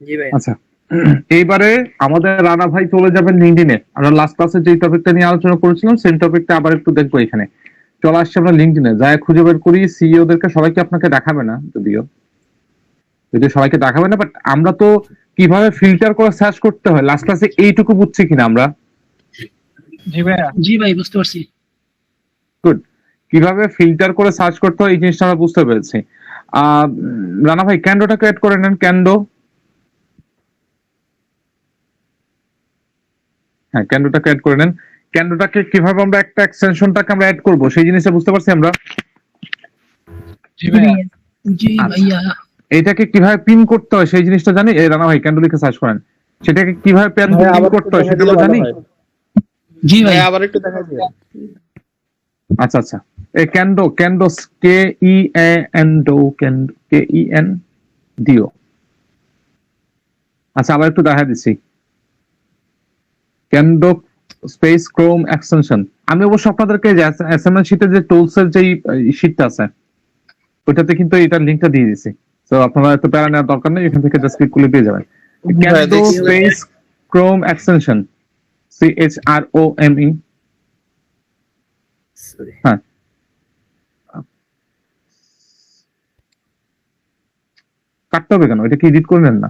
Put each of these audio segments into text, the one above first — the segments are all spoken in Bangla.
জি ভাই। আচ্ছা, এইবারে আমাদের রানা ভাই চলে যাবেন লিঙ্কডইনে। আমরা লাস্ট ক্লাসে যে টপিকটা নিয়ে আলোচনা করেছিলাম সেই টপিকটা আবার একটু দেখবো। এখানে চলে আসছে আমরা লিঙ্কডইনে, যাই খুঁজে বের করি সিইও দেরকে। সবাইকে আপনাকে দেখাবে না, যদিও যদিও সবাইকে দেখাবে না, বাট আমরা তো কিভাবে ফিল্টার করে সার্চ করতে হয় লাস্ট ক্লাসে এইটুকু বুঝছি কিনা আমরা? জি ভাইয়া। জি ভাই, বুঝতে পারছি। গুড। কিভাবে ফিল্টার করে সার্চ করতে হয় এই জিনিসটা আমরা বুঝতে পেরেছি। রানা ভাই ক্যান্ডোটাকে অ্যাড করে নেন। ক্যান্ডো, হ্যাঁ ক্যান্ডোটাকে অ্যাড করে নেন। ক্যান্ডোটাকে কিভাবে আমরা একটা এক্সটেনশনটাকে আমরা অ্যাড করব সেই জিনিসটা বুঝতে পারছি আমরা। জি ভাইয়া। জি ভাইয়া। এইটাকে কিভাবে পিন করতে হয় সেই জিনিসটা জানি। এই রানা ভাই ক্যান্ডো লিখে সার্চ করেন। সেটাকে কিভাবে পিন করতে হয় সেটা আমরা জানি। জি ভাই। আবার একটু দেখা দিও। আচ্ছা আচ্ছা, এই Kendo, Kendo K E N D, Kendo K E N D O. আচ্ছা আবার একটু দেখা দিচ্ছি, ক্যান্ডো স্পেস ক্রোম এক্সটেনশন। আমি অবশ্য আপনাদেরকে যে অ্যাসাইনমেন্ট শীটে যে টুলস এর যে শীটটা আছে ওইটাতে কিন্তু এটার লিংকটা দিয়ে দিয়েছি। তো আপনারা এত প্যারা নেওয়ার দরকার নেই, এখান থেকে জাস্ট ক্লিক করলে পেয়ে যাবেন। ক্যান্ডো স্পেস ক্রোম এক্সটেনশন, CHROME। হ্যাঁ, কাটতে হবে কেন? এটা কি এডিট করে নেন না?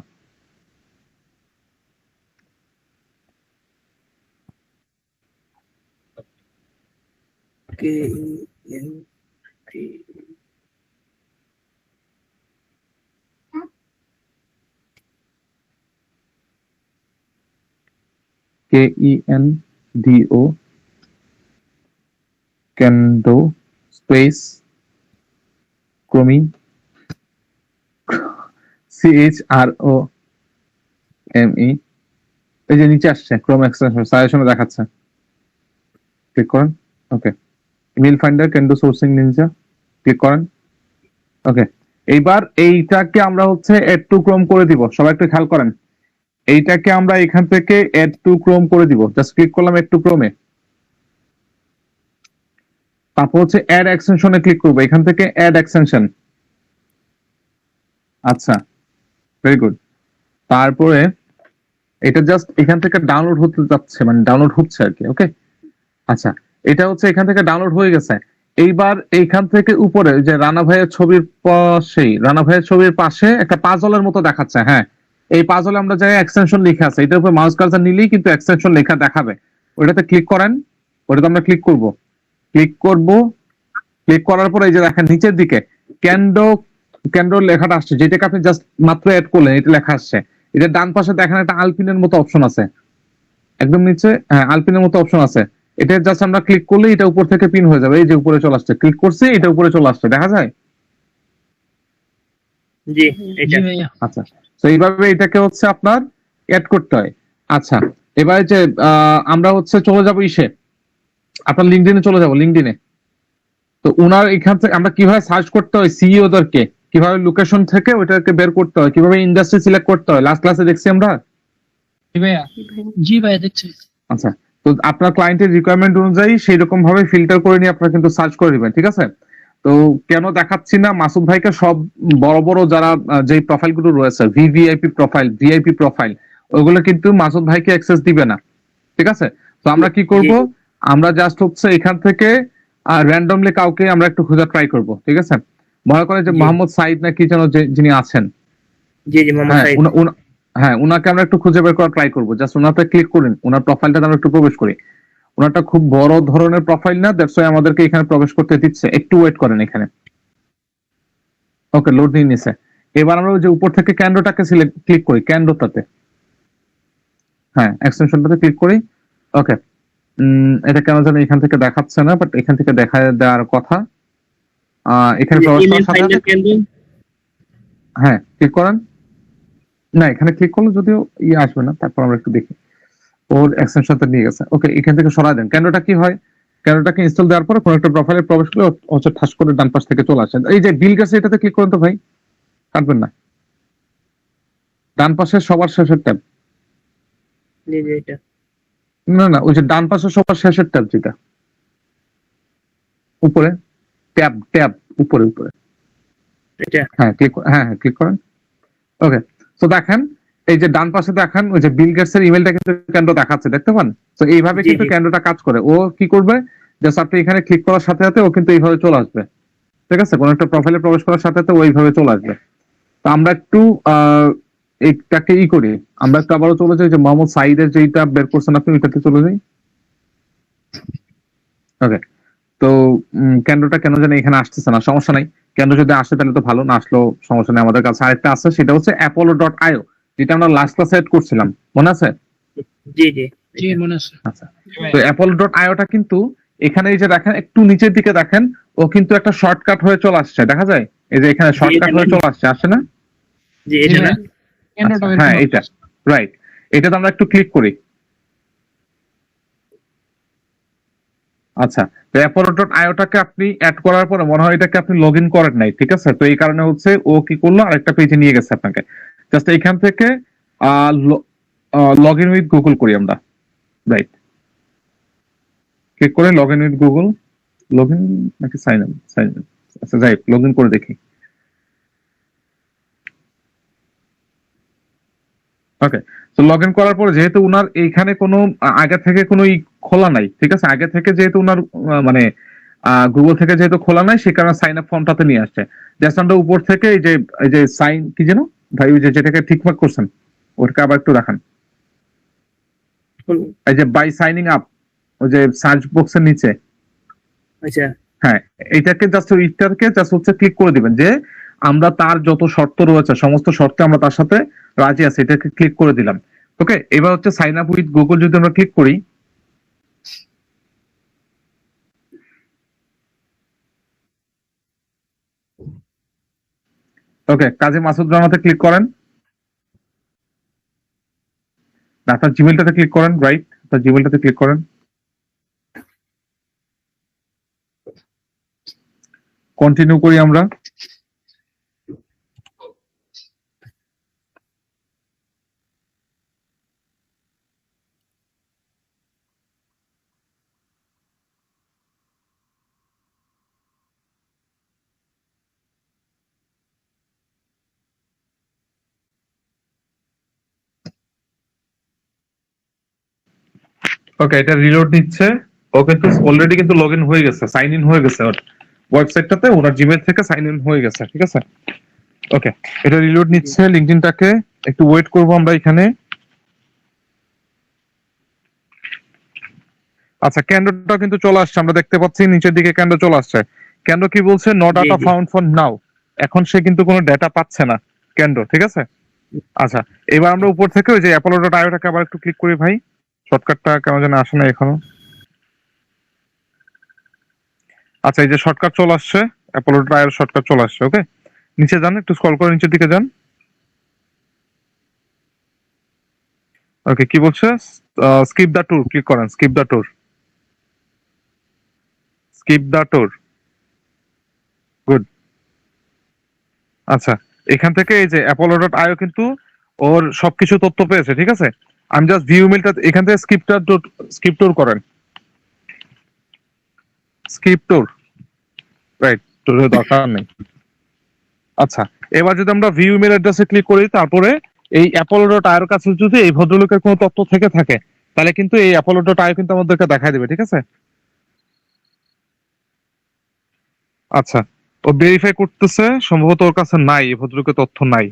KENT KENDO, Kendo space Chrome, CHROME। এই যে নিচে আসছে ক্রোম এক্সটেনশন সাজেশনে দেখাচ্ছে, ক্লিক করেন। Okay, email finder, Kendo sourcing ninja, click করেন। ওকে, এইবার এইটাকে আমরা হচ্ছে এড টু ক্রোম করে দিব। সবাই একটু খেয়াল করেন, এইটাকে আমরা এখান থেকে এড টু ক্রোম করে দিব। জাস্ট ক্লিক করলাম এড টু ক্রোমে, তারপর হচ্ছে অ্যাড এক্সটেনশনে ক্লিক করবো। এখান থেকে অ্যাড এক্সটেনশন। আচ্ছা, ভেরি গুড। তারপরে এটা জাস্ট এখান থেকে ডাউনলোড হতে যাচ্ছে, মানে ডাউনলোড হচ্ছে আর কি। ওকে, আচ্ছা এটা হচ্ছে এখান থেকে ডাউনলোড হয়ে গেছে। এইবার এইখান থেকে উপরে যে রানা ভাইয়ের ছবির পাশেই, রানা ভাইয়ের ছবির পাশে একটা পাজলের মতো দেখাচ্ছে। হ্যাঁ, এই পাজলে আমরা যাই এক্সটেনশন লেখা আছে, এটার উপর মাউস কার্সার নিলেই কিন্তু এক্সটেনশন লেখা দেখাবে। ওটাতে ক্লিক করেন, ওটাতে আমরা ক্লিক করব। ক্লিক করব, ক্লিক করার পর এই যে দেখেন নিচের দিকে ক্যান্ডো, ক্যান্ডো লেখাটা আসছে, যেটাকে আপনি জাস্ট মাত্র অ্যাড করলেন, এটা লেখা আসছে। এটা ডান পাশে দেখেন একটা আলপিনের মতো অপশন আছে, একদম নিচে। হ্যাঁ, আলপিনের মতো অপশন আছে। এটা জাস্ট আমরা ক্লিক করলে এটা উপর থেকে পিন হয়ে যাবে। এই যে উপরে চলে আসছে, ক্লিক করছি এটা উপরে চলে আসছে, দেখা যায়। জি জি ভাইয়া। আচ্ছা, তো এইভাবে এটাকে হচ্ছে আপনার অ্যাড করতে হয়। আচ্ছা, এবারে যে আমরা হচ্ছে চলে যাব ইসে, আপনার লিঙ্কডইনে চলে যাব। লিঙ্কডইনে তো উনার এখান থেকে আমরা কিভাবে সার্চ করতে হয় সিইও দেরকে, কিভাবে লোকেশন থেকে ওইটাকে বের করতে হয়, কিভাবে ইন্ডাস্ট্রি সিলেক্ট করতে হয়, লাস্ট ক্লাসে দেখছি আমরা। জি ভাইয়া। জি ভাইয়া, দেখছি। আচ্ছা, তো আপনার ক্লায়েন্টের রিকোয়ারমেন্ট অনুযায়ী সেই রকম ভাবে ফিল্টার করে নিয়ে আপনারা কিন্তু সার্চ করে দিবেন, ঠিক আছে? তো কেন দেখাচ্ছি না, মাসুদ ভাইকে সব বড় বড় যারা যে প্রোফাইল গুলো রয়েছে, ভিভিআইপি প্রোফাইল, ভিআইপি প্রোফাইল, ওগুলো কিন্তু মাসুদ ভাইকে অ্যাক্সেস দিবে না, ঠিক আছে? তো আমরা কি করব, আমরা জাস্ট হচ্ছে এখান থেকে র্যান্ডমলি কাউকে আমরা একটু খোঁজা ট্রাই করব, ঠিক আছে? মনে করেন যে মোহাম্মদ সাইদ না কি যেন যিনি আছেন, জি জি মোহাম্মদ হ্যাঁ সাইদ। হ্যাঁ উনাকে আমরা একটু খুঁজে বের করার ট্রাই করবো। জাস্ট ওনাতে ক্লিক করুন, ওনার প্রোফাইলটা আমরা একটু প্রবেশ করি। ওনারটা খুব বড় ধরনের প্রোফাইল না, দ্যাটস ওয়াই আমাদেরকে এখানে প্রবেশ করতে দিচ্ছে। একটু ওয়েট করেন এখানে। ওকে, লোড নিয়ে নিছে। এবার আমরা ওই যে উপর থেকে ক্যান্ডোটাকে সিলেক্ট ক্লিক করি, ক্যান্ডোটাতে, হ্যাঁ এক্সটেনশনটাতে ক্লিক করি। ওকে, এটা কেন জানি এখান থেকে দেখাচ্ছে না, বাট এখান থেকে দেখা দেওয়ার কথা। এখানে প্রবেশ করার সাথে সাথে হ্যাঁ ক্লিক করেন। না, এখানে ক্লিক করলে যদিও আসবে না, তারপর আমরা একটু দেখি। ওর এক্সটেনশনটা নিয়ে গেছে। ওকে, এখান থেকে সরাই দেন। ক্যান্ডোটা কি হয়, ক্যান্ডোটাকে ইনস্টল দেওয়ার পরে কোনো একটা প্রোফাইলে প্রবেশ করলে হচ্ছে ঠাস করে ডান পাশ থেকে চলে আসে। এই যে বিল গেছে এটাতে ক্লিক করেন তো ভাই, কাটবেন না। ডান পাশে সবার শেষের ট্যাব, জি জি এটা। না না, ওই যে ডান পাশে সবার শেষের ট্যাব, যেটা উপরে ট্যাব, ট্যাব উপরে উপরে, এটা হ্যাঁ ক্লিক, হ্যাঁ হ্যাঁ ক্লিক করেন। ওকে, তো দেখেন এই যে ডান পাশে দেখান ওই যে বিল গেটস এর ইমেলটা কিন্তু ক্যান্ডো দেখাচ্ছে, দেখতে পান? তো এইভাবে জি, কিন্তু জি। ক্যান্ডোটা কাজ করে। ও কি করবে, জাস্ট আপনি এখানে ক্লিক করার সাথে সাথে ও কিন্তু এইভাবে চলে আসবে, ঠিক আছে? কোনো একটা প্রোফাইলে প্রবেশ করার সাথে সাথে ওইভাবে চলে আসবে। তো আমরা একটু এইটাকে করি, আমরা একটু আবারও চলে যাই যে মোহাম্মদ সাইদের যেটা বের করছেন আপনি ওইটাতে চলে যাই। ওকে, তো ক্যান্ডোটা কেন জানি এখানে আসতেছে না, সমস্যা নাই। ক্যান্ডো যদি আসে তাহলে তো ভালো, না আসলেও সমস্যা নেই। আমাদের কাছে আরেকটা আছে, সেটা হচ্ছে apollo.io, যেটা আমরা লাস্ট ক্লাসে এড করছিলাম, মনে আছে? জি, জি। জি মনে আছে। আচ্ছা, তো apollo.io-টা কিন্তু এখানে এই যে দেখেন একটু নিচের দিকে দেখেন, ও কিন্তু একটা শর্টকাট হয়ে চলে আসছে, দেখা যায়? এই যে এখানে শর্টকাট হয়ে চলে আসছে, আসে না? জি, এটা না? ক্যান্ডোটা বের হ্যাঁ করো। এটা রাইট, এটাতে আমরা একটু ক্লিক করি। আচ্ছা, তো apollo.io-টাকে আপনি অ্যাড করার পরে মনে হয় এটাকে আপনি লগ ইন করেন নাই, ঠিক আছে? তো এই কারণে হচ্ছে ও কি করলো, আরেকটা পেজে নিয়ে গেছে আপনাকে। জাস্ট এখান থেকে লগ ইন উইথ গুগল করি আমরা, রাইট? ক্লিক করে log in with Google, log in নাকি সাইন ইন, সাইন ইন, আচ্ছা যাই লগ ইন করে দেখি। ওকে, তো লগ ইন করার পরে যেহেতু উনার এইখানে কোনো আগে থেকে কোনো খোলা নাই, ঠিক আছে? আগে থেকে যেহেতু উনার মানে গুগল থেকে যেহেতু খোলা নাই, সে কারণে সাইন আপ ফর্মটাতে নিয়ে আসছে। জাস্ট আমরা উপর থেকে এই যে সাইন কি যেন ভাই, ওই যে যেটাকে ঠিকঠাক করছেন ওটাকে আবার একটু দেখান। এই যে বাই সাইনিং আপ, ওই যে সার্চ বক্সের নিচে, আচ্ছা। হ্যাঁ, এইটাকে জাস্ট ওইটাকে জাস্ট হচ্ছে ক্লিক করে দিবেন যে আমরা তার যত শর্ত রয়েছে সমস্ত শর্তে আমরা তার সাথে রাজি আছি, এটাকে ক্লিক করে দিলাম। ওকে, এবার হচ্ছে সাইন আপ উইথ গুগল যদি আমরা ক্লিক করি, ওকে, কাজী মাসুদ রানাতে ক্লিক করেন, আপনার জিমেলটাতে ক্লিক করেন, রাইট? আপনার জিমেলটাতে ক্লিক করেন, কন্টিনিউ করি আমরা। ওকে, এটা রিলোড নিচ্ছে। ও কিন্তু অলরেডি কিন্তু লগ ইন হয়ে গেছে, সাইন ইন হয়ে গেছে ওর ওয়েবসাইটটাতে, ওনার জিমেল থেকে সাইন ইন হয়ে গেছে, ঠিক আছে? ওকে, এটা রিলোড নিচ্ছে। লিঙ্কডইনটাকে একটু ওয়েট করবো আমরা এখানে। আচ্ছা, ক্যান্ডোটা কিন্তু চলে আসছে, আমরা দেখতে পাচ্ছি নিচের দিকে ক্যান্ডো চলে আসছে। ক্যান্ডো কি বলছে, নো ডাটা জি। Found for now. এখন সে কিন্তু কোনো ডেটা পাচ্ছে না ক্যান্ডো, ঠিক আছে? আচ্ছা, এবার আমরা উপর থেকে ওই যে apollo.io-টাকে আবার একটু ক্লিক করি ভাই, শর্টকাটটা কেন যেন আসে না এখনো। আচ্ছা, এই যে শর্টকাট চলে আসছে, apollo.io শর্টকাট চলে আসছে। ওকে, নিচে যান, একটু স্ক্রল করে নিচের দিকে যান। ওকে, কি বলছে, স্কিপ দ্য ট্যুর ক্লিক করেন, skip the tour, skip the tour, good. আচ্ছা, এখান থেকে এই যে apollo.io কিন্তু ওর সবকিছু তথ্য পেয়েছে, ঠিক আছে? আমি জাস্ট ভিউ মেলটা এখান থেকে স্কিপ ট্যুর করেন, স্কিপ ট্যুর, রাইট? ট্যুরের দরকার নেই। আচ্ছা, এবার যদি আমরা ভিউ ইমেল অ্যাড্রেসে ক্লিক করি, তারপরে এই apollo.io কাছে যদি এই ভদ্রলোকের কোনো তথ্য থেকে থাকে, তাহলে কিন্তু এই apollo.io কিন্তু আমাদেরকে দেখাই দেবে, ঠিক আছে? আচ্ছা, ও ভেরিফাই করতেছে, সম্ভবত ওর কাছে নাই, এই ভদ্রলোকের তথ্য নাই,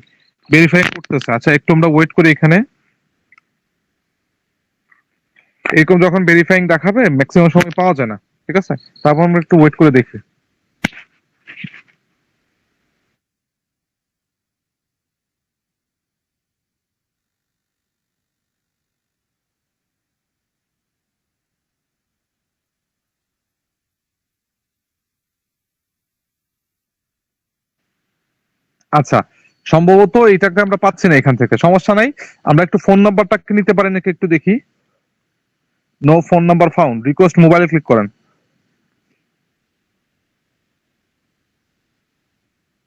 ভেরিফাই করতেছে। আচ্ছা, একটু আমরা ওয়েট করি এখানে। এরকম যখন ভেরিফাইং দেখাবে ম্যাক্সিমাম সময় পাওয়া যায় না, ঠিক আছে? তারপর আমরা একটু ওয়েট করে দেখি। আচ্ছা, সম্ভবত এইটাকে আমরা পাচ্ছি না এখান থেকে, সমস্যা নাই। আমরা একটু ফোন নাম্বারটাকে নিতে পারি নাকি একটু দেখি। No phone number found, request মোবাইলে ক্লিক করেন।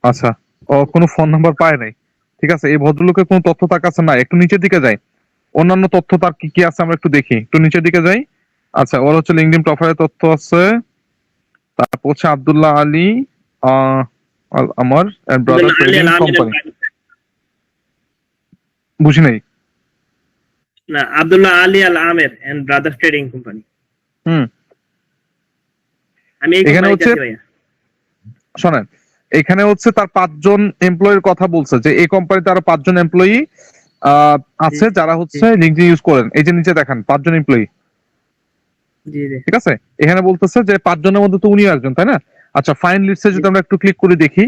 আচ্ছা, ও কোনো ফোন নাম্বার পায় নাই, ঠিক আছে? এই ভদ্রলোকের কোনো তথ্য তার কাছে নাই। একটু নিচের দিকে যাই, অন্যান্য তথ্য তার কি কি আছে আমরা একটু দেখি, একটু নিচের দিকে যাই। আচ্ছা, ওর হচ্ছে লিঙ্কডইন প্রোফাইলে তথ্য আছে, তারপর হচ্ছে আব্দুল্লাহ আলী, আমার ব্রাদার ট্রেডিং কোম্পানি, বুঝি নাই। না, আব্দুল্লাহ আলী আল আমের এন্ড ব্রাদার্স ট্রেডিং কোম্পানি। হুম আমি এই এখানে কোম্পানিতে হচ্ছে- আছি ভাইয়া। শোনেন, এখানে হচ্ছে তার 5 জন এমপ্লয়ির কথা বলছে, যে এই কোম্পানিতে আরো 5 জন এমপ্লয়ি আছে যারা হচ্ছে লিঙ্কডইন ইউজ করেন। এই যে নিচে দেখেন 5 জন এমপ্লয়ি, জি জি ঠিক আছে? এখানে বলতেছে যে 5 জনের মধ্যে তো উনিও একজন, তাই না? আচ্ছা, ফাইন লিস্টে যদি আমরা একটু ক্লিক করে দেখি,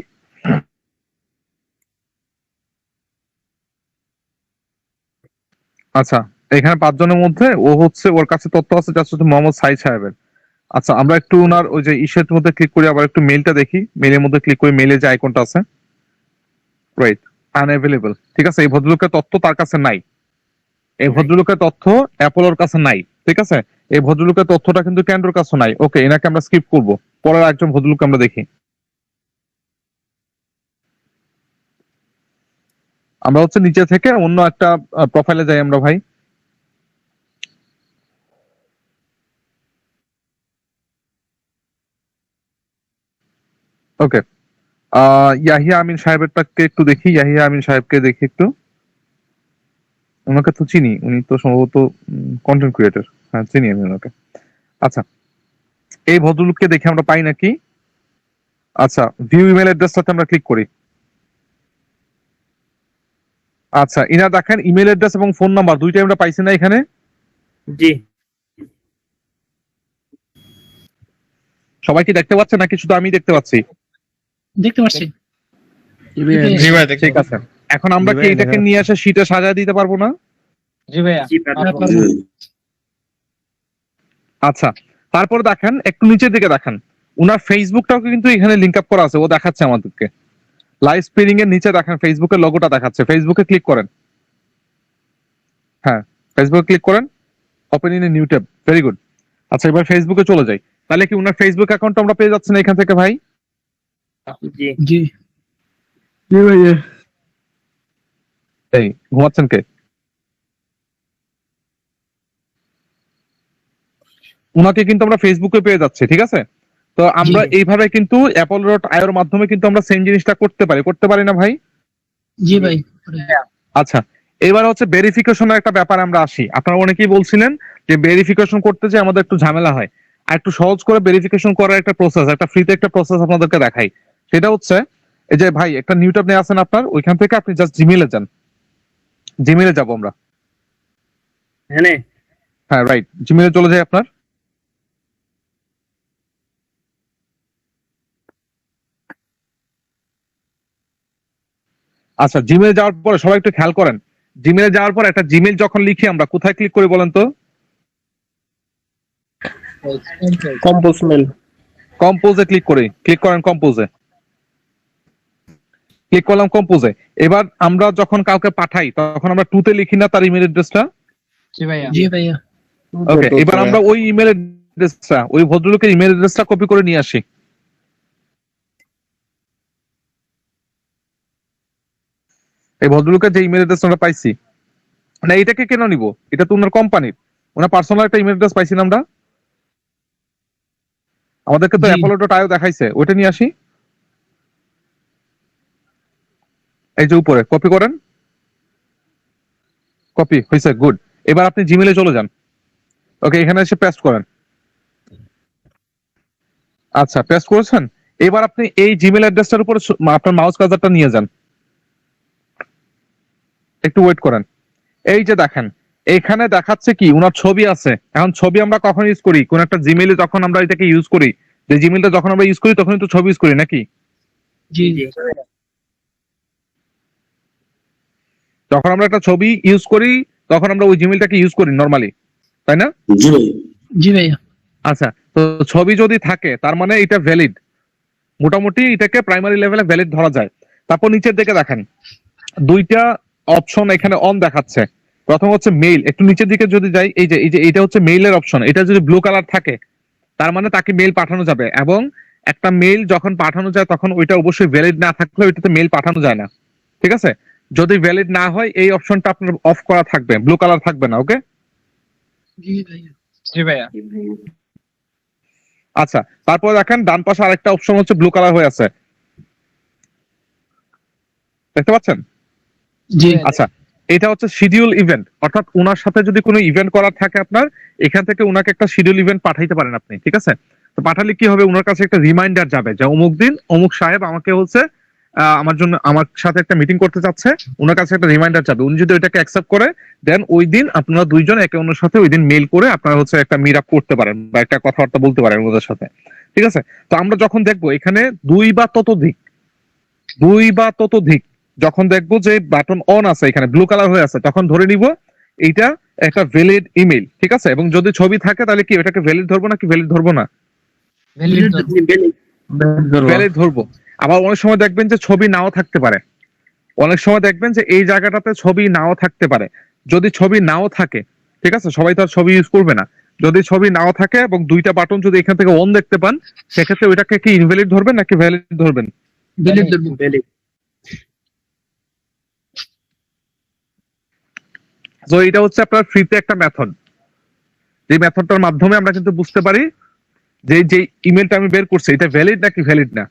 আচ্ছা এখানে 5 জনের মধ্যে ও হচ্ছে, ওর কাছে তথ্য আছে জাস্ট হচ্ছে মোহাম্মদ সাইদ সাহেবের। আচ্ছা আমরা একটু ওনার ওই যে ইসের মধ্যে ক্লিক করি, আবার একটু মেলটা দেখি, মেলের মধ্যে ক্লিক করি, মেলে যে আইকনটা আছে, রাইট, আনঅ্যাভেলেবল, ঠিক আছে? এই ভদ্রলোকের তথ্য তার কাছে নাই, এই ভদ্রলোকের তথ্য অ্যাপোলোর কাছে নাই, ঠিক আছে? এই ভদ্রলোকের তথ্যটা কিন্তু ক্যান্ডোর কাছে নাই। ওকে, এনাকে আমরা স্কিপ করব, পরের একজন ভদ্রলোক আমরা দেখি। আমরা হচ্ছে নিচে থেকে অন্য একটা প্রোফাইলে যাই আমরা ভাই। ওকে, ইয়াহিয়া আমিন সাহেবেরটাকে একটু দেখি, ইয়াহিয়া আমিন সাহেবকে দেখি একটু। ওনাকে তো চিনি, উনি তো সম্ভবত কন্টেন্ট ক্রিয়েটর, হ্যাঁ চিনি আমি ওনাকে। আচ্ছা, এই ভদ্রলোককে দেখে আমরা পাই নাকি? আচ্ছা, ভিউ ইমেল অ্যাড্রেসটাতে আমরা ক্লিক করি। আচ্ছা, ইনা দেখেন ইমেল অ্যাড্রেস এবং ফোন নাম্বার দুইটাই আমরা পাইছি না এখানে? জি। সবাই কি দেখতে পাচ্ছে নাকি শুধু আমি দেখতে পাচ্ছি? দেখতে পাচ্ছি। জি ভাইয়া দেখতে ঠিক আছে, এখন আমরা কি এটাকে নিয়ে এসে শীটে সাজায় দিতে পারবো না? জি ভাইয়া জি পারবো। আচ্ছা, তারপর দেখেন একটু নিচের দিকে দেখেন, উনার ফেসবুকটাও কিন্তু এখানে লিংক আপ করা আছে, ও দেখাচ্ছে আমাদেরকে লাইভ স্পিনিং এর নিচে দেখেন ফেসবুকের লোগোটা দেখাচ্ছে। ফেসবুকে ক্লিক করেন, হ্যাঁ ফেসবুকে ক্লিক করেন, open in a new tab, very good. আচ্ছা এবার ফেসবুকে চলে যাই, তাহলে কি উনার ফেসবুক অ্যাকাউন্ট আমরা পেয়ে যাচ্ছি না এখান থেকে ভাই? জি জি এই ঘুমাচ্ছেন কে? উনাকে কিন্তু আমরা ফেসবুকে পেয়ে যাচ্ছি, ঠিক আছে? তো আমরা জি। এইভাবে কিন্তু apollo.io এর মাধ্যমে কিন্তু আমরা সেম জিনিসটা করতে পারি না ভাই? জি ভাই। আচ্ছা, এবার হচ্ছে ভেরিফিকেশনের একটা ব্যাপার আমরা আসি। আপনারা অনেকেই বলছিলেন যে ভেরিফিকেশন করতে যে আমাদের একটু ঝামেলা হয়, আর একটু সহজ করে ভেরিফিকেশন করার একটা প্রসেস, একটা ফ্রিতে একটা প্রসেস আপনাদেরকে দেখাই। সেটা হচ্ছে এই যে ভাই একটা নিউ ট্যাব নিয়ে আসেন আপনার, ওইখান থেকে আপনি জাস্ট জিমেইলে যান। জিমেইলে যাবো আমরা, হ্যাঁ হ্যাঁ রাইট, জিমেইলে চলে যাই আপনার। আচ্ছা, জিমেইলে যাওয়ার পরে সবাই একটু খেয়াল করেন, জিমেইলে যাওয়ার পর একটা জিমেইল যখন লিখি আমরা কোথায় ক্লিক করি বলেন তো? Compose mail. কম্পোজে ক্লিক করেন কম্পোজে, ক্লিক করলাম কম্পোজে। এবার আমরা যখন কাউকে পাঠাই তখন আমরা টুতে লিখি না তার ইমেল অ্যাড্রেসটা? জি ভাইয়া জি ভাইয়া। ওকে, এবার আমরা ওই ইমেল অ্যাড্রেসটা, ওই ভদ্রলোকের ইমেল অ্যাড্রেসটা কপি করে নিয়ে আসি। এই ভদ্রলোকের যে ইমেল অ্যাড্রেস আমরা পাইছি, না এটাকে কেন নিব? এটা তো ওনার কোম্পানির, ওনার পার্সোনাল একটা ইমেল অ্যাড্রেস পাইছি না আমরা? আমাদেরকে তো জি। apollo.io দেখাইছে, ওইটা নিয়ে আসি। এই যে উপরে কপি করেন, কপি হয়েছে, গুড। এবার আপনি জিমেইলে চলে যান, ওকে এখানে এসে পেস্ট করেন। আচ্ছা পেস্ট করেছেন, এবার আপনি এই জিমেইল অ্যাড্রেসটার উপরে আপনার মাউস কার্সারটা নিয়ে যান, একটু ওয়েট করেন। এই যে দেখেন এখানে দেখাচ্ছে কি উনার ছবি আছে। এখন ছবি আমরা কখন ইউজ করি? কোন একটা জিমেইলে যখন আমরা এটাকে ইউজ করি, যে জিমেইলটা যখন আমরা ইউজ করি তখন তো ছবি ইউজ করি নাকি? জি জি যখন আমরা একটা ছবি ইউজ করি তখন আমরা ওই জিমেইলটাকে ইউজ করি নরমালি, তাই না? জি ভাইয়া। আচ্ছা, তো ছবি যদি থাকে তার মানে এটা ভ্যালিড, মোটামুটি এটাকে প্রাইমারি লেভেলে ভ্যালিড ধরা যায়। তারপর নিচের দিকে দেখেন দুইটা অপশন এখানে অন দেখাচ্ছে। প্রথম হচ্ছে মেইল, একটু নিচের দিকে যদি যাই, এই যে এটা হচ্ছে মেইলের অপশন, এটা যদি ব্লু কালার থাকে তার মানে তাকে মেইল পাঠানো যাবে, এবং একটা মেইল যখন পাঠানো যায় তখন ওইটা অবশ্যই ভ্যালিড না থাকলে ওইটাতে মেইল পাঠানো যায় না, ঠিক আছে? যদি ভ্যালিড না হয় এই অপশনটা আপনার অফ করা থাকবে, ব্লু কালার থাকবে না, ওকে? জি ভাইয়া। জি ভাইয়া আচ্ছা, তারপর দেখেন ডান পাশে আরেকটা অপশন হচ্ছে ব্লু কালার হয়ে আছে, দেখতে পাচ্ছেন? জি আচ্ছা, এটা হচ্ছে শিডিউল ইভেন্ট, অর্থাৎ ওনার সাথে যদি কোনো ইভেন্ট করার থাকে আপনার, এখান থেকে ওনাকে একটা শিডিউল ইভেন্ট পাঠাইতে পারেন আপনি, ঠিক আছে? তো পাঠালে কি হবে, ওনার কাছে একটা রিমাইন্ডার যাবে যে অমুক দিন অমুক সাহেব আমাকে হচ্ছে আমার সাথে একটা মিটিং করতে চাচ্ছে, ওনার কাছে একটা রিমাইন্ডার যাবে। উনি যদি ওইটাকে অ্যাকসেপ্ট করে দেন ওই দিন আপনারা দুইজন একে অন্যের সাথে ওই দিন মেইল করে আপনারা হচ্ছে একটা মিট আপ করতে পারেন বা একটা কথাবার্তা বলতে পারেন ওদের সাথে, ঠিক আছে? তো আমরা যখন দেখবো এখানে দুই বা ততোধিক যখন দেখবো যে বাটন অন আছে, এখানে ব্লু কালার হয়ে আছে, তখন ধরে নিব এইটা একটা ভ্যালিড ইমেল, ঠিক আছে? এবং যদি ছবি থাকে তাহলে কি এটাকে ভ্যালিড ধরবো না কি ভ্যালিড ধরবো না? ভ্যালিড ধরবো। আবার অনেক সময় দেখবেন যে ছবি নাও থাকতে পারে, অনেক সময় দেখবেন যে এই জায়গাটাতে ছবি নাও থাকতে পারে। যদি ছবি নাও থাকে, ঠিক আছে, সবাই তো আর ছবি ইউজ করবে না, যদি ছবি নাও থাকে এবং দুইটা বাটন যদি এখান থেকে অন দেখতে পান, সেক্ষেত্রে ওইটাকে কি ইনভ্যালিড ধরবেন নাকি ভ্যালিড ধরবেন? ভ্যালিড ধরবো। তো এটা হচ্ছে আপনার ফ্রিতে একটা মেথড, যে মেথডটার মাধ্যমে আমরা কিন্তু বুঝতে পারি যে যে ইমেলটা আমি বের করছি এটা ভ্যালিড নাকি ভ্যালিড না।